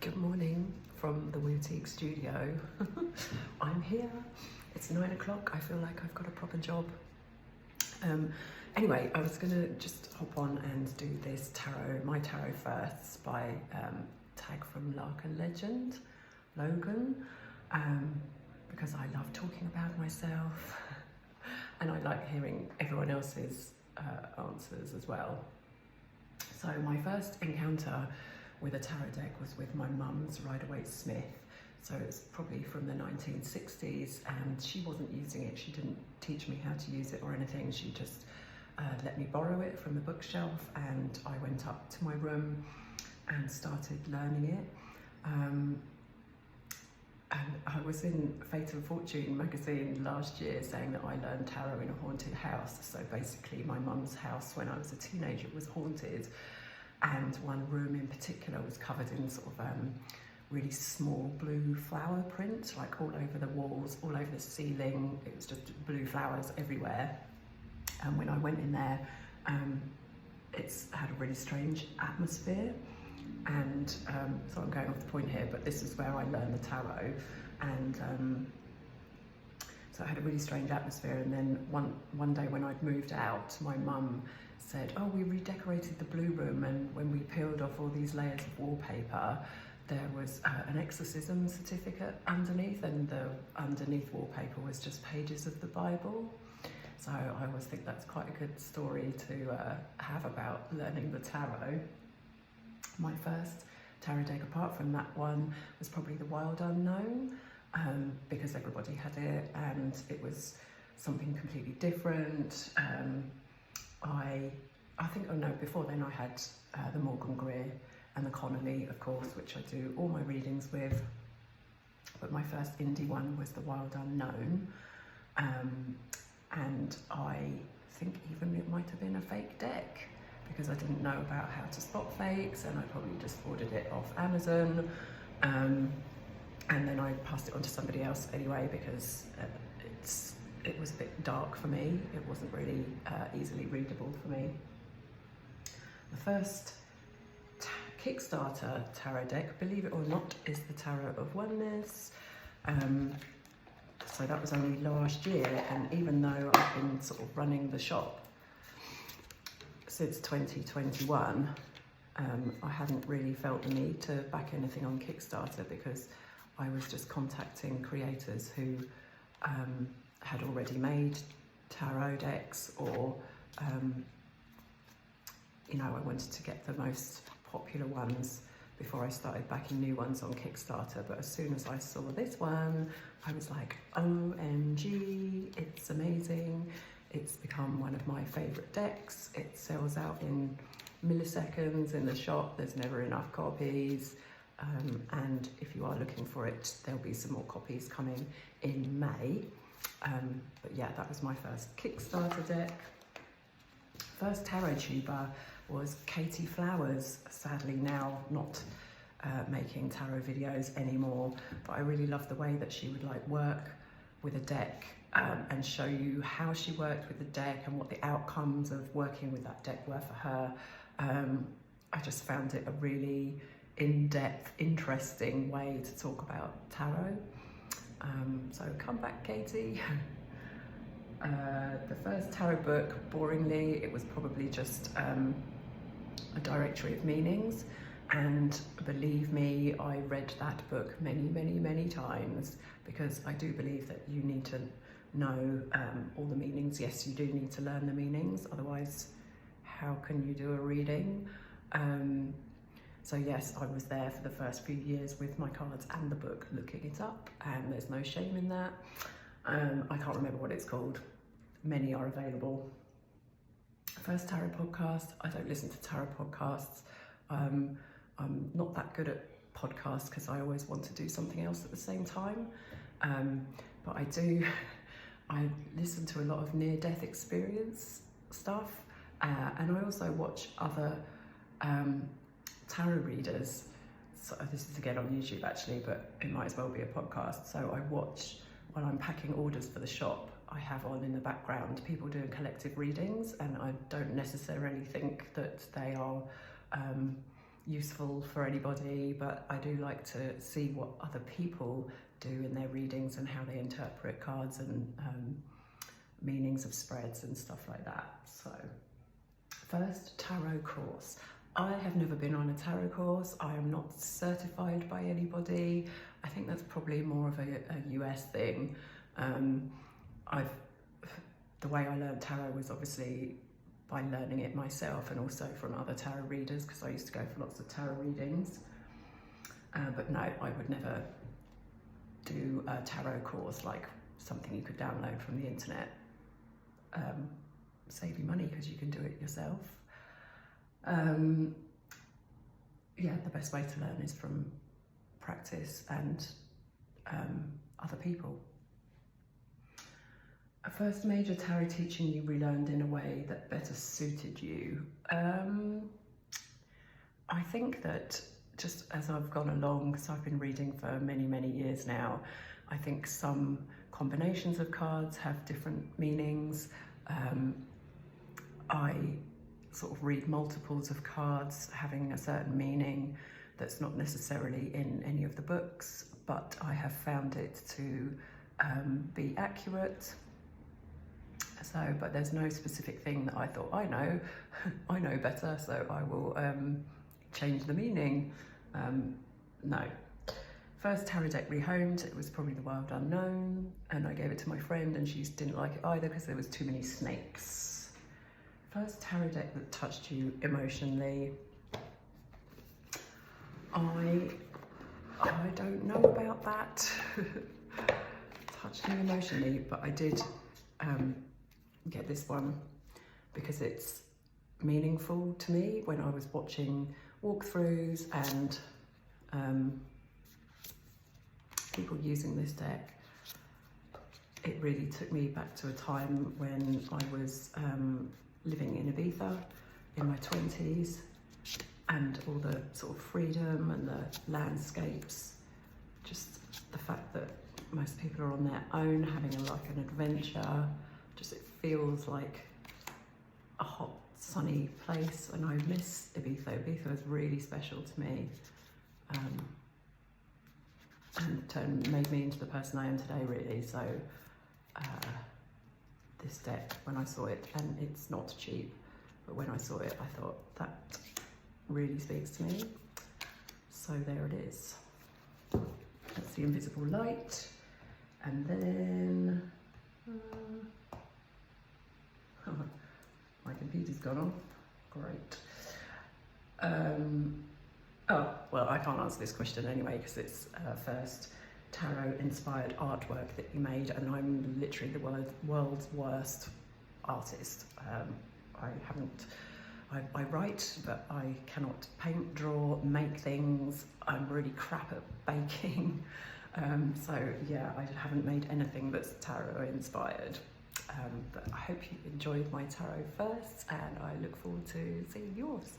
Good morning from the Wootique studio. I'm here. It's 9 o'clock. I feel like I've got a proper job. Anyway, I was going to just hop on and do this tarot, my tarot firsts by tag from Lark and Legend, Logan, because I love talking about myself and I like hearing everyone else's answers as well. So my first encounter with a tarot deck was with my mum's Rider-Waite-Smith. So it's probably from the 1960s and she wasn't using it. She didn't teach me how to use it or anything. She just let me borrow it from the bookshelf and I went up to my room and started learning it. And I was in Fate and Fortune magazine last year saying that I learned tarot in a haunted house. So basically my mum's house when I was a teenager was haunted. And one room in particular was covered in sort of really small blue flower print, like all over the walls, all over the ceiling. It was just blue flowers everywhere. And when I went in there, it's had a really strange atmosphere. And so I'm going off the point here, but this is where I learned the tarot. And so it had a really strange atmosphere. And then one day when I'd moved out, my mum said, oh, we redecorated the blue room, and when we peeled off all these layers of wallpaper, there was an exorcism certificate underneath, and the underneath wallpaper was just pages of the Bible. So I always think that's quite a good story to have about learning the tarot. My first tarot deck, apart from that one, was probably the Wild Unknown, because everybody had it and it was something completely different. I think, oh no, before then I had the Morgan Greer and the Connolly, of course, which I do all my readings with. But my first indie one was the Wild Unknown. And I think even it might have been a fake deck because I didn't know about how to spot fakes and I probably just ordered it off Amazon. And then I passed it on to somebody else anyway because it was a bit dark for me. It wasn't really easily readable for me. The first Kickstarter tarot deck, believe it or not, is the Tarot of Oneness. So that was only last year, and even though I've been sort of running the shop since 2021, I hadn't really felt the need to back anything on Kickstarter because I was just contacting creators who had already made tarot decks, or you know, I wanted to get the most popular ones before I started backing new ones on Kickstarter. But as soon as I saw this one, I was like, OMG, it's amazing. It's become one of my favorite decks. It sells out in milliseconds in the shop. There's never enough copies. And if you are looking for it, there'll be some more copies coming in May. But yeah, that was my first Kickstarter deck. First tarot tuber was Katie Flowers, sadly now not making tarot videos anymore, but I really loved the way that she would like work with a deck and show you how she worked with the deck and what the outcomes of working with that deck were for her. I just found it a really in-depth, interesting way to talk about tarot. So come back, Katie. The first tarot book, boringly, it was probably just a directory of meanings, and believe me, I read that book many times because I do believe that you need to know all the meanings. Yes, you do need to learn the meanings, otherwise how can you do a reading? So yes, I was there for the first few years with my cards and the book looking it up, and there's no shame in that. I can't remember what it's called. Many are available. First tarot podcast. I don't listen to tarot podcasts. I'm not that good at podcasts because I always want to do something else at the same time. But I listen to a lot of near-death experience stuff, and I also watch other tarot readers. So this is again on YouTube actually, but it might as well be a podcast. So I watch while I'm packing orders for the shop. I have on in the background people doing collective readings, and I don't necessarily think that they are useful for anybody, but I do like to see what other people do in their readings and how they interpret cards and meanings of spreads and stuff like that. So, first, tarot course. I have never been on a tarot course. I am not certified by anybody. I think that's probably more of a US thing. The way I learned tarot was obviously by learning it myself and also from other tarot readers, because I used to go for lots of tarot readings. But no, I would never do a tarot course like something you could download from the internet. Save you money because you can do it yourself. Yeah, the best way to learn is from practice and other people. A first major tarot teaching you relearned in a way that better suited you. I think that just as I've gone along, because I've been reading for many, many years now, I think some combinations of cards have different meanings. I sort of read multiples of cards having a certain meaning that's not necessarily in any of the books, but I have found it to be accurate. So, but there's no specific thing that I thought, I know better, so I will change the meaning. No. First tarot deck rehomed, it was probably The Wild Unknown, and I gave it to my friend and she didn't like it either because there was too many snakes. First tarot deck that touched you emotionally. I don't know about that. Touched me emotionally, but I did get this one because it's meaningful to me when I was watching walkthroughs and people using this deck. It really took me back to a time when I was living in Ibiza in my 20s, and all the sort of freedom and the landscapes, just the fact that most people are on their own having like an adventure. Just it feels like a hot sunny place, and I miss Ibiza. Ibiza is really special to me, and made me into the person I am today, really. So this deck, when I saw it, and it's not cheap, but when I saw it I thought that really speaks to me. So there it is. That's the Invisible Light. And then my computer's gone off. Great. Oh, well, I can't answer this question anyway because it's first tarot inspired artwork that you made, and I'm literally the world's worst artist. I write, but I cannot paint, draw, make things. I'm really crap at baking. So yeah, I haven't made anything that's tarot inspired. But I hope you enjoyed my tarot first, and I look forward to seeing yours.